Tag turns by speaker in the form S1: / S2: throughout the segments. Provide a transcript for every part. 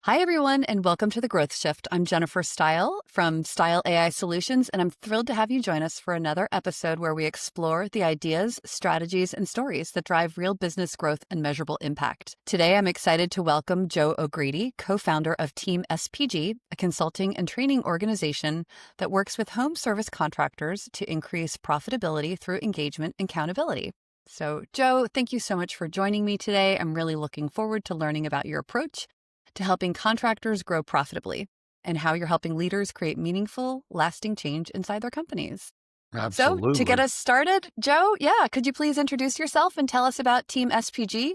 S1: Hi, everyone, and welcome to The Growth Shift. I'm Jennifer Stile from Stile AI Solutions, and I'm thrilled to have you join us for another episode where we explore the ideas, strategies, and stories that drive real business growth and measurable impact. Today, I'm excited to welcome Joe O'Grady, co-founder of Team SPG, a consulting and training organization that works with home service contractors to increase profitability through engagement and accountability. So, Joe, thank you so much for joining me today. I'm really looking forward to learning about your approach to helping contractors grow profitably and how you're helping leaders create meaningful, lasting change inside their companies. So, to get
S2: Absolutely.
S1: us started, Joe, could you please introduce yourself and tell us about Team SPG,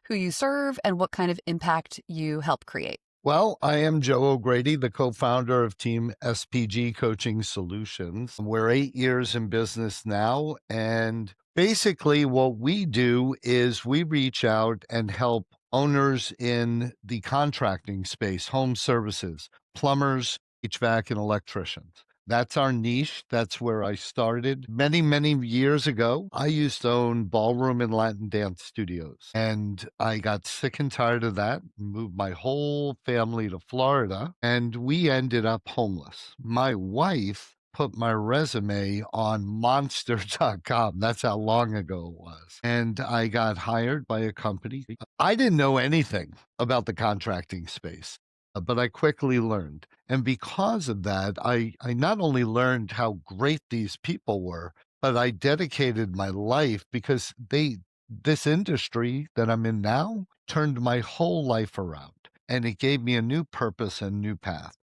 S1: who you serve, and what kind of impact you help create?
S2: Well, I am Joe O'Grady, the co-founder of Team SPG Coaching Solutions. We're 8 years in business now, and basically what we do is we reach out and help owners in the contracting space, home services, plumbers, HVAC, and electricians. That's our niche. That's where I started. Many, many years ago, I used to own ballroom and Latin dance studios. And I got sick and tired of that, moved my whole family to Florida, and we ended up homeless. My wife put my resume on monster.com. That's how long ago it was. And I got hired by a company. I didn't know anything about the contracting space, but I quickly learned. And because of that, I not only learned how great these people were, but I dedicated my life because this industry that I'm in now turned my whole life around, and it gave me a new purpose and new path.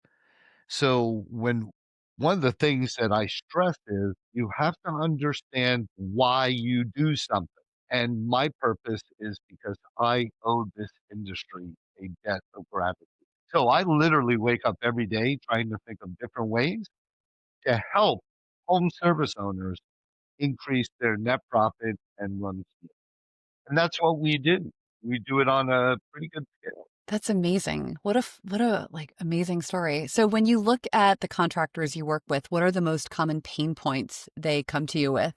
S2: So when one of the things that I stress is you have to understand why you do something. And my purpose is because I owe this industry a debt of gratitude. So I literally wake up every day trying to think of different ways to help home service owners increase their net profit and run smooth. And that's what we do. We do it on a pretty good scale.
S1: That's amazing. What a amazing story. So when you look at the contractors you work with, what are the most common pain points they come to you with?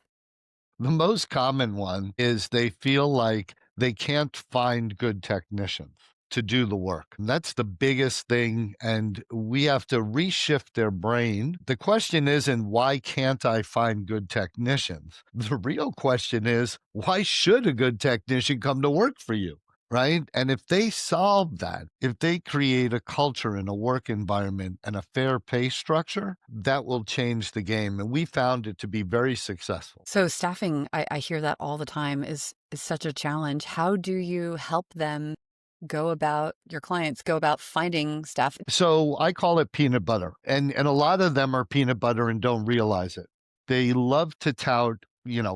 S2: The most common one is they feel like they can't find good technicians to do the work. And that's the biggest thing. And we have to reshift their brain. The question isn't, why can't I find good technicians? The real question is, why should a good technician come to work for you? Right. And if they solve that, if they create a culture and a work environment and a fair pay structure, that will change the game. And we found it to be very successful.
S1: So staffing, I hear that all the time is such a challenge. How do you help them go about your clients go about finding staff?
S2: So I call it peanut butter. And a lot of them are peanut butter and don't realize it. They love to tout,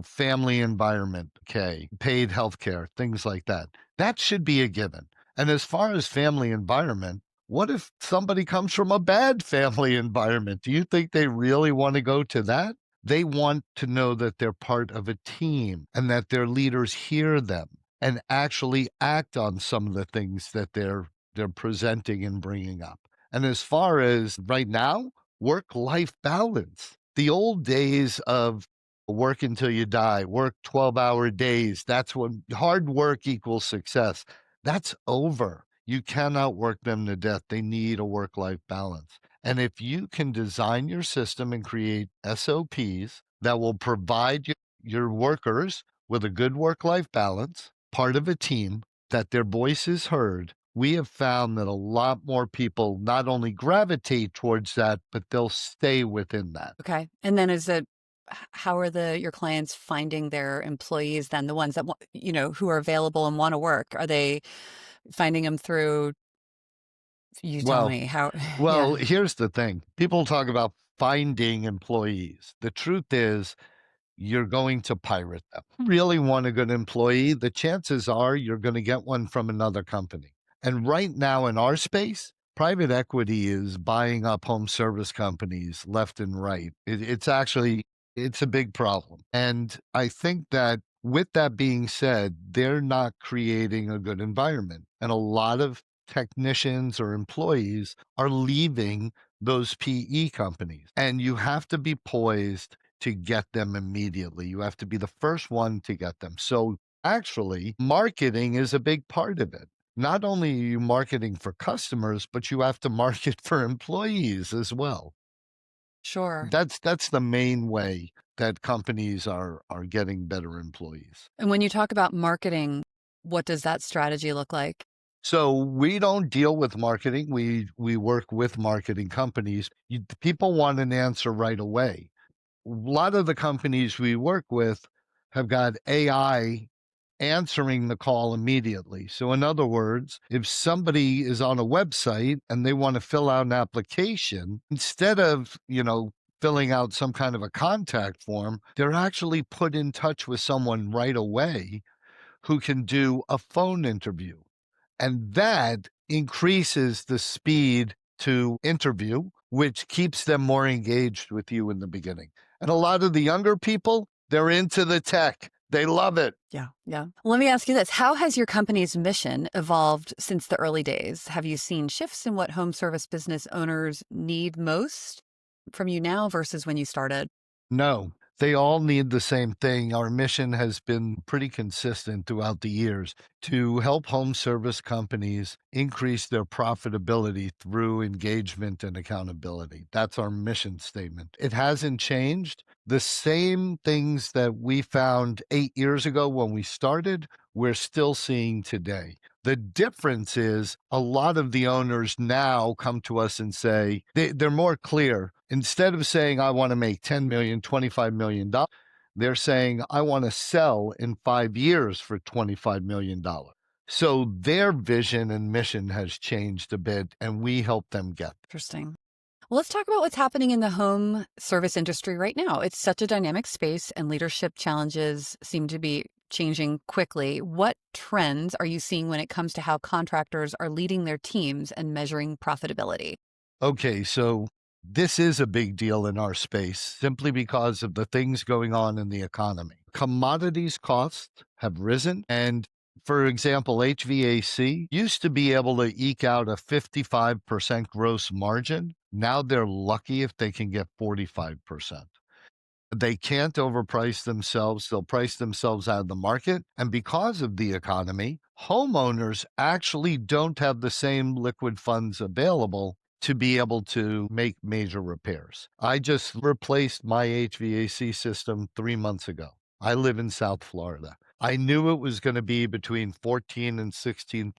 S2: family environment, okay, paid healthcare, things like that. That should be a given. And as far as family environment, what if somebody comes from a bad family environment? Do you think they really want to go to that? They want to know that they're part of a team and that their leaders hear them and actually act on some of the things that they're presenting and bringing up. And as far as right now, work-life balance. The old days of work until you die, work 12-hour days, that's when hard work equals success. That's over. You cannot work them to death. They need a work-life balance. And if you can design your system and create SOPs that will provide your workers with a good work-life balance, part of a team, that their voice is heard, we have found that a lot more people not only gravitate towards that, but they'll stay within that.
S1: Okay. And then how are your clients finding their employees then, the ones that who are available and want to work? Are they finding them through, you tell
S2: Well,
S1: me how,
S2: well,
S1: yeah.
S2: here's the thing. People talk about finding employees. The truth is, you're going to pirate them. Really want a good employee, the chances are you're going to get one from another company. And right now in our space, private equity is buying up home service companies left and right. It's a big problem. And I think that with that being said, they're not creating a good environment. And a lot of technicians or employees are leaving those PE companies. And you have to be poised to get them immediately. You have to be the first one to get them. So actually, marketing is a big part of it. Not only are you marketing for customers, but you have to market for employees as well.
S1: Sure.
S2: That's the main way that companies are getting better employees.
S1: And when you talk about marketing, what does that strategy look like?
S2: So we don't deal with marketing. We work with marketing companies. People want an answer right away. A lot of the companies we work with have got AI answering the call immediately. So, in other words, if somebody is on a website and they want to fill out an application, instead of, filling out some kind of a contact form, they're actually put in touch with someone right away who can do a phone interview. And that increases the speed to interview, which keeps them more engaged with you in the beginning. And a lot of the younger people, they're into the tech. They love it.
S1: Yeah, yeah. Let me ask you this. How has your company's mission evolved since the early days? Have you seen shifts in what home service business owners need most from you now versus when you started?
S2: No, they all need the same thing. Our mission has been pretty consistent throughout the years to help home service companies increase their profitability through engagement and accountability. That's our mission statement. It hasn't changed. The same things that we found 8 years ago when we started, we're still seeing today. The difference is a lot of the owners now come to us and say they're more clear. Instead of saying, I want to make 10 million, $25 million, they're saying, I want to sell in 5 years for $25 million. So their vision and mission has changed a bit, and we help them get.
S1: Interesting. Well, let's talk about what's happening in the home service industry right now. It's such a dynamic space, and leadership challenges seem to be changing quickly. What trends are you seeing when it comes to how contractors are leading their teams and measuring profitability?
S2: Okay, so this is a big deal in our space simply because of the things going on in the economy. Commodities costs have risen. And for example, HVAC used to be able to eke out a 55% gross margin. Now they're lucky if they can get 45%. They can't overprice themselves. They'll price themselves out of the market. And because of the economy, homeowners actually don't have the same liquid funds available to be able to make major repairs. I just replaced my HVAC system 3 months ago. I live in South Florida. I knew it was going to be between $14 and $16.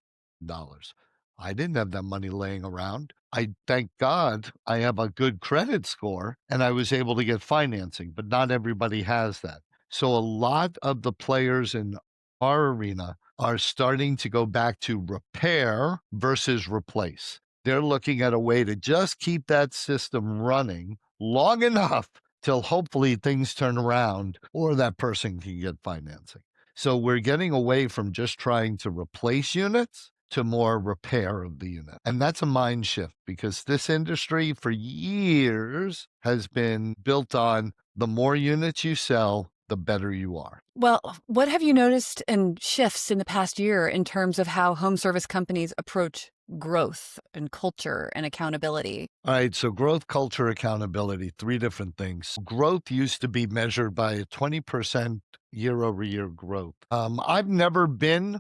S2: I didn't have that money laying around. I thank God I have a good credit score and I was able to get financing, but not everybody has that. So a lot of the players in our arena are starting to go back to repair versus replace. They're looking at a way to just keep that system running long enough till hopefully things turn around or that person can get financing. So we're getting away from just trying to replace units to more repair of the unit. And that's a mind shift because this industry for years has been built on the more units you sell, the better you are.
S1: Well, what have you noticed in shifts in the past year in terms of how home service companies approach growth and culture and accountability?
S2: All right, so growth, culture, accountability, three different things. Growth used to be measured by a 20% year over year growth. I've never been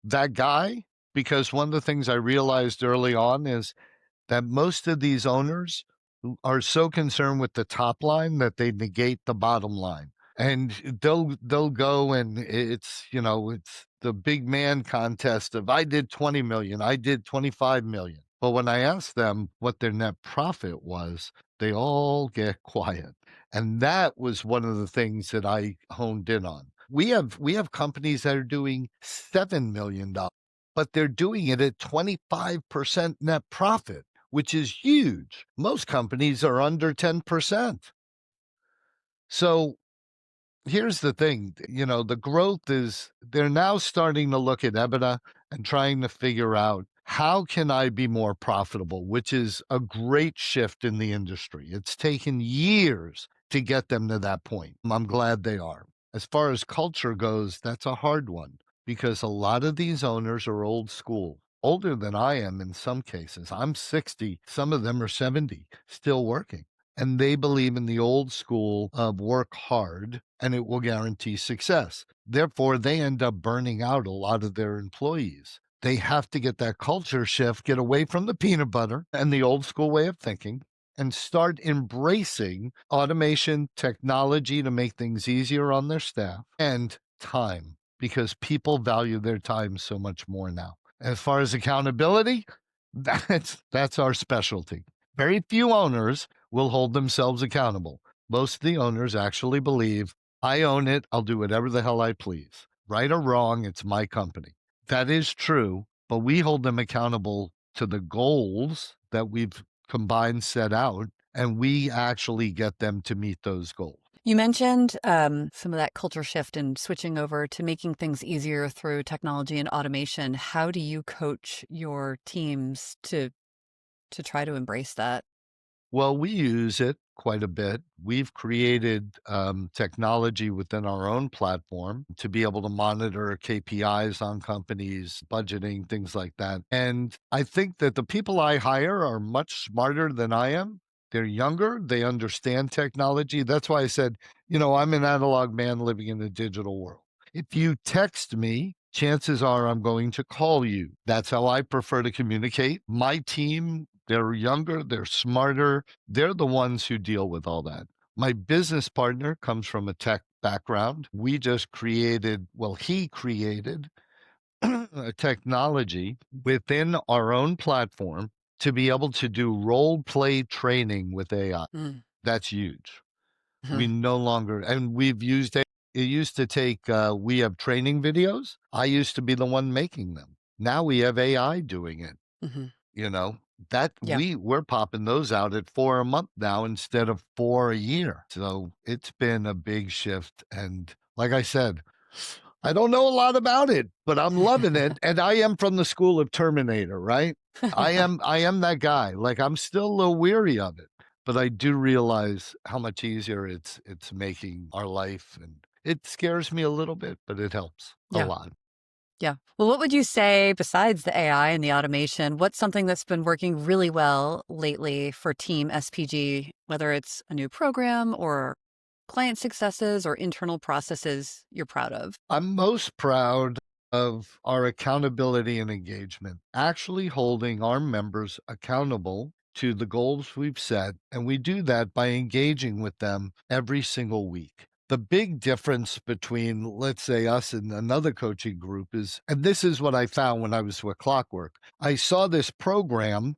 S2: that guy because one of the things I realized early on is that most of these owners are so concerned with the top line that they negate the bottom line. And they'll go and it's the big man contest of I did 20 million, I did 25 million. But when I ask them what their net profit was, they all get quiet. And that was one of the things that I honed in on. We have companies that are doing $7 million, but they're doing it at 25% net profit, which is huge. Most companies are under 10%. So here's the thing, the growth is they're now starting to look at EBITDA and trying to figure out how can I be more profitable, which is a great shift in the industry. It's taken years to get them to that point. I'm glad they are. As far as culture goes, that's a hard one because a lot of these owners are old school, older than I am in some cases. I'm 60, some of them are 70, still working. And they believe in the old school of work hard and it will guarantee success. Therefore, they end up burning out a lot of their employees. They have to get that culture shift, get away from the peanut butter and the old school way of thinking, and start embracing automation technology to make things easier on their staff and time, because people value their time so much more now. As far as accountability, that's our specialty. Very few owners will hold themselves accountable. Most of the owners actually believe, I own it, I'll do whatever the hell I please. Right or wrong, it's my company. That is true, but we hold them accountable to the goals that we've combined set out, and we actually get them to meet those goals.
S1: You mentioned some of that culture shift and switching over to making things easier through technology and automation. How do you coach your teams to try to embrace that?
S2: Well, we use it quite a bit. We've created technology within our own platform to be able to monitor KPIs on companies, budgeting, things like that. And I think that the people I hire are much smarter than I am. They're younger, they understand technology. That's why I said, I'm an analog man living in a digital world. If you text me, chances are I'm going to call you. That's how I prefer to communicate. My team, they're younger, they're smarter. They're the ones who deal with all that. My business partner comes from a tech background. We just created, well, he created a technology within our own platform to be able to do role play training with AI.
S1: Mm.
S2: That's huge. We
S1: Mhm.
S2: no longer, and we've used it. It used to take, we have training videos. I used to be the one making them. Now we have AI doing it.
S1: Mhm.
S2: You know, that
S1: Yeah.
S2: we're popping those out at 4 a month now instead of 4 a year. So it's been a big shift. And like I said, I don't know a lot about it, but I'm loving it. And I am from the school of Terminator, right? I am that guy. Like I'm still a little weary of it, but I do realize how much easier it's making our life. And it scares me a little bit, but it helps a
S1: Yeah.
S2: lot.
S1: Yeah. Well, what would you say besides the AI and the automation? What's something that's been working really well lately for Team SPG, whether it's a new program or client successes or internal processes you're proud of?
S2: I'm most proud of our accountability and engagement, actually holding our members accountable to the goals we've set. And we do that by engaging with them every single week. The big difference between, let's say, us and another coaching group is, and this is what I found when I was with Clockwork, I saw this program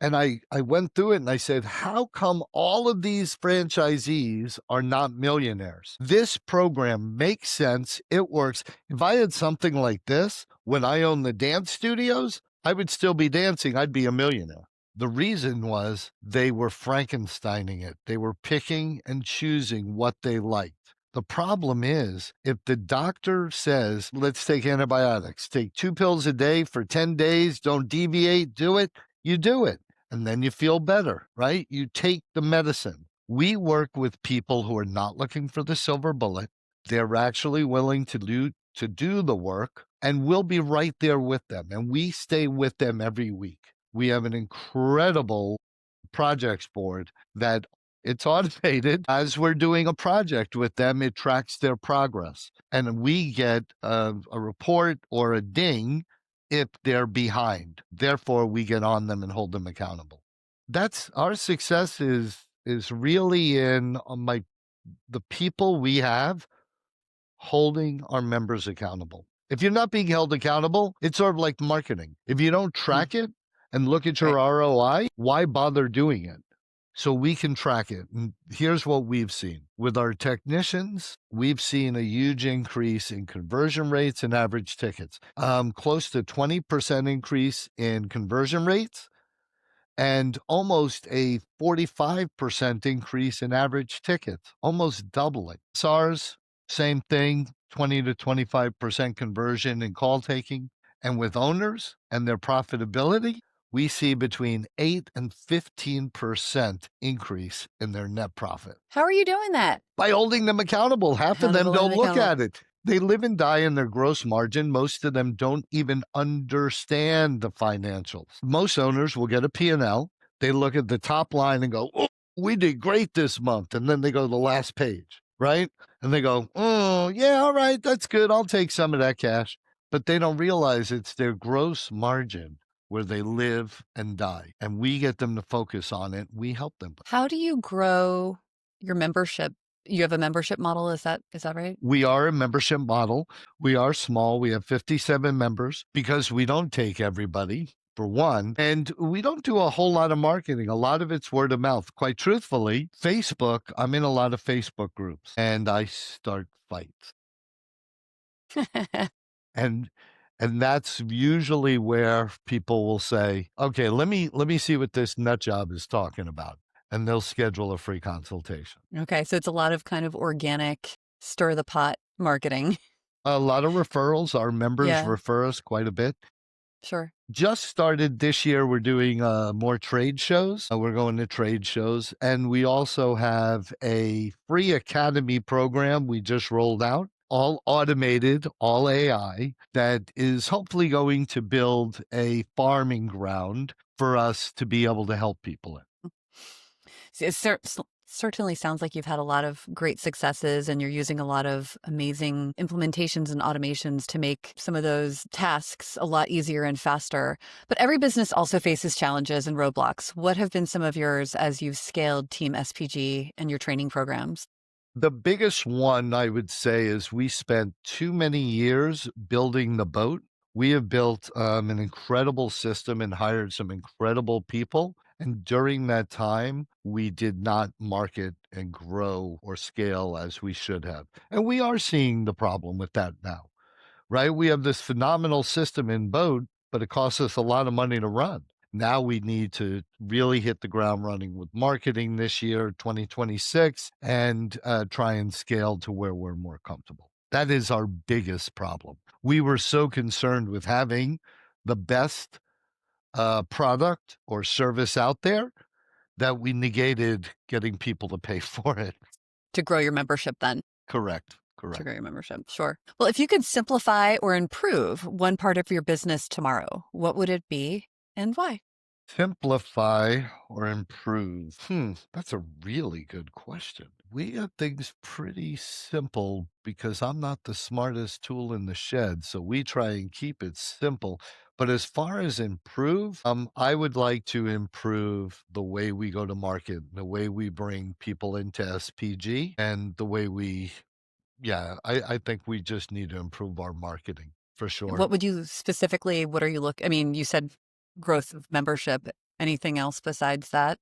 S2: and I went through it and I said, how come all of these franchisees are not millionaires? This program makes sense. It works. If I had something like this when I owned the dance studios, I would still be dancing. I'd be a millionaire. The reason was they were Frankensteining it. They were picking and choosing what they liked. The problem is, if the doctor says, let's take antibiotics, take 2 pills a day for 10 days, don't deviate, do it, you do it and then you feel better, right? You take the medicine. We work with people who are not looking for the silver bullet. They're actually willing to do the work, and we'll be right there with them. And we stay with them every week. We have an incredible projects board that it's automated. As we're doing a project with them, it tracks their progress. And we get a report or a ding if they're behind. Therefore, we get on them and hold them accountable. That's our success is really in the people we have holding our members accountable. If you're not being held accountable, it's sort of like marketing. If you don't
S1: Mm.
S2: track it and look at your
S1: Right.
S2: ROI, why bother doing it? So we can track it. And here's what we've seen. With our technicians, we've seen a huge increase in conversion rates and average tickets. Close to 20% increase in conversion rates and almost a 45% increase in average tickets, almost doubling. SARS, same thing, 20 to 25% conversion in call taking. And with owners and their profitability, we see between 8 and 15% increase in their net profit.
S1: How are you doing that?
S2: By holding them accountable. Half of them
S1: Accountable and
S2: don't look
S1: accountable.
S2: at it. They live and die in their gross margin. Most of them don't even understand the financials. Most owners will get a P&L. They look at the top line and go, oh, we did great this month. And then they go to the last page, right? And they go, oh, yeah, all right, that's good. I'll take some of that cash. but they don't realize it's their gross margin where they live and die. And we get them to focus on it. We help them.
S1: How do you grow your membership? You have a membership model, is that right?
S2: We are a membership model. We are small. We have 57 members because we don't take everybody, for one. And we don't do a whole lot of marketing. A lot of it's word of mouth. Quite truthfully, Facebook, I'm in a lot of Facebook groups and I start fights. And that's usually where people will say, "Okay, let me see what this nut job is talking about." And they'll schedule a free consultation.
S1: Okay, so it's a lot of kind of organic stir the pot marketing.
S2: A lot of referrals. Our members
S1: Yeah,
S2: refer us quite a bit.
S1: sure.
S2: Just started this year, we're doing more trade shows. We're going to trade shows. And we also have a free academy program we just rolled out, all automated, all AI, that is hopefully going to build a farming ground for us to be able to help people in.
S1: It certainly sounds like you've had a lot of great successes and you're using a lot of amazing implementations and automations to make some of those tasks a lot easier and faster. But every business also faces challenges and roadblocks. What have been some of yours as you've scaled Team SPG and your training programs?
S2: The biggest one I would say is we spent too many years building the boat. We have built an incredible system and hired some incredible people. And during that time, we did not market and grow or scale as we should have. And we are seeing the problem with that now, right? We have this phenomenal system in boat, but it costs us a lot of money to run. Now we need to really hit the ground running with marketing this year, 2026, and try and scale to where we're more comfortable. That is our biggest problem. We were so concerned with having the best product or service out there that we negated getting people to pay for it.
S1: To grow your membership then?
S2: Correct.
S1: To
S2: Correct.
S1: grow your membership, sure. Well, if you could simplify or improve one part of your business tomorrow, what would it be and why?
S2: Simplify or improve? That's a really good question. We have things pretty simple because I'm not the smartest tool in the shed, so we try and keep it simple. But as far as improve, I would like to improve the way we go to market, the way we bring people into SPG, and the way we, yeah, I think we just need to improve our marketing for sure.
S1: What would you specifically, what are you I mean, you said growth of membership. Anything else besides that?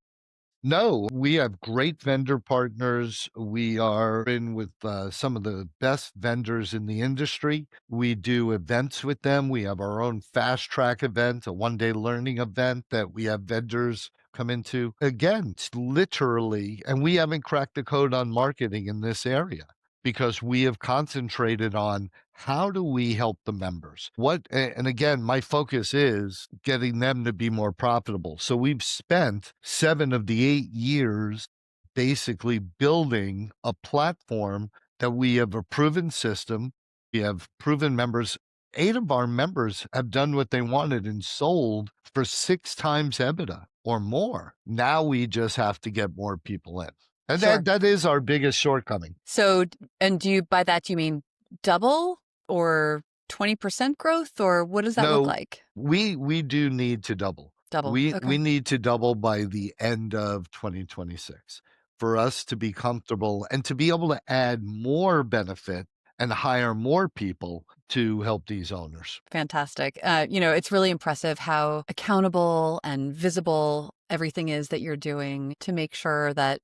S2: No, we have great vendor partners. We are in with some of the best vendors in the industry. We do events with them. We have our own fast track event, a 1 day learning event that we have vendors come into. Again, it's literally, and we haven't cracked the code on marketing in this area because we have concentrated on how do we help the members? And again, my focus is getting them to be more profitable. So we've spent 7 of the 8 years basically building a platform that we have a proven system. We have proven members. 8 of our members have done what they wanted and sold for 6 times EBITDA or more. Now we just have to get more people in. And
S1: Sure.
S2: that is our biggest shortcoming.
S1: So, and by that, do you mean double or 20% growth, or what does that look
S2: No,
S1: like?
S2: we do need to double.
S1: Double.
S2: We
S1: Okay.
S2: need to double by the end of 2026 for us to be comfortable and to be able to add more benefit and hire more people to help these owners.
S1: Fantastic. It's really impressive how accountable and visible everything is that you're doing to make sure that,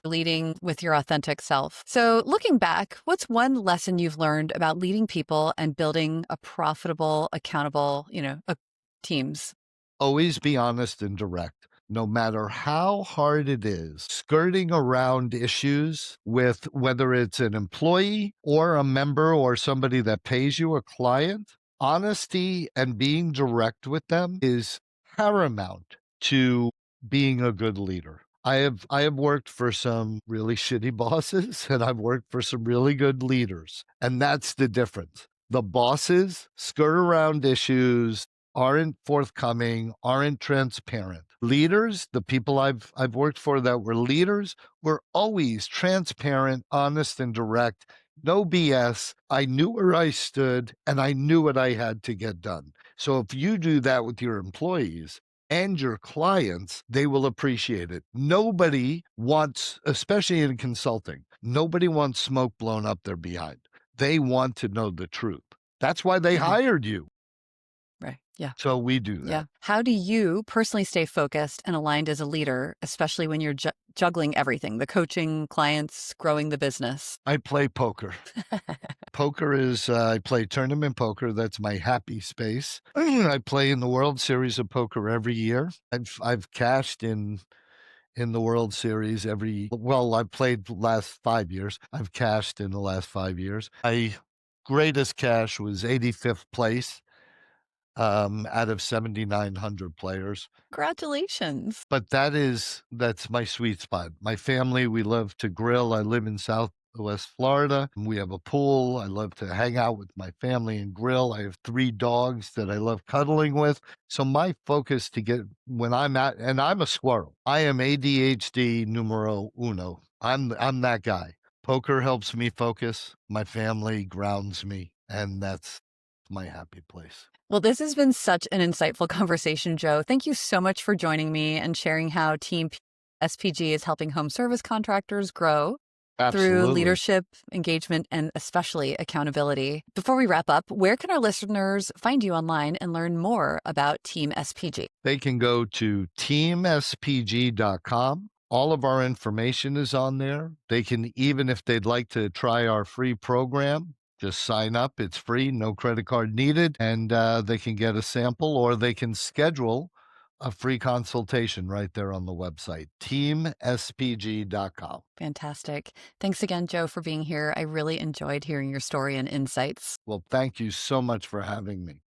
S1: leading with your authentic self. So looking back, what's one lesson you've learned about leading people and building a profitable, accountable, teams?
S2: Always be honest and direct. No matter how hard it is, skirting around issues with whether it's an employee or a member or somebody that pays you, a client, honesty and being direct with them is paramount to being a good leader. I have worked for some really shitty bosses and I've worked for some really good leaders. And that's the difference. The bosses skirt around issues, aren't forthcoming, aren't transparent. Leaders, the people I've worked for that were leaders, were always transparent, honest, and direct. No BS. I knew where I stood and I knew what I had to get done. So if you do that with your employees and your clients, they will appreciate it. Nobody wants, especially in consulting, nobody wants smoke blown up their behind. They want to know the truth. That's why they
S1: Mhm.
S2: hired you.
S1: Right. Yeah.
S2: So we do
S1: Yeah.
S2: that.
S1: How do you personally stay focused and aligned as a leader, especially when you're juggling everything, the coaching, clients, growing the business?
S2: I play poker. Poker is, I play tournament poker. That's my happy space. I play in the World Series of Poker every year. I've cashed in the World Series I've played the last 5 years. I've cashed in the last 5 years. My greatest cash was 85th place out of 7,900 players.
S1: Congratulations.
S2: But that's my sweet spot. My family, we love to grill. I live in Southwest Florida. We have a pool. I love to hang out with my family and grill. I have 3 dogs that I love cuddling with. So my focus to get when and I'm a squirrel. I am ADHD numero uno. I'm that guy. Poker helps me focus. My family grounds me, and that's my happy place.
S1: Well, this has been such an insightful conversation, Joe. Thank you so much for joining me and sharing how Team SPG is helping home service contractors grow through
S2: Absolutely.
S1: leadership, engagement, and especially accountability. Before we wrap up, where can our listeners find you online and learn more about Team SPG?
S2: They can go to teamspg.com. All of our information is on there. They can, even if they'd like to try our free program, just sign up. It's free, no credit card needed, and they can get a sample or they can schedule a free consultation right there on the website, teamspg.com.
S1: Fantastic. Thanks again, Joe, for being here. I really enjoyed hearing your story and insights.
S2: Well, thank you so much for having me.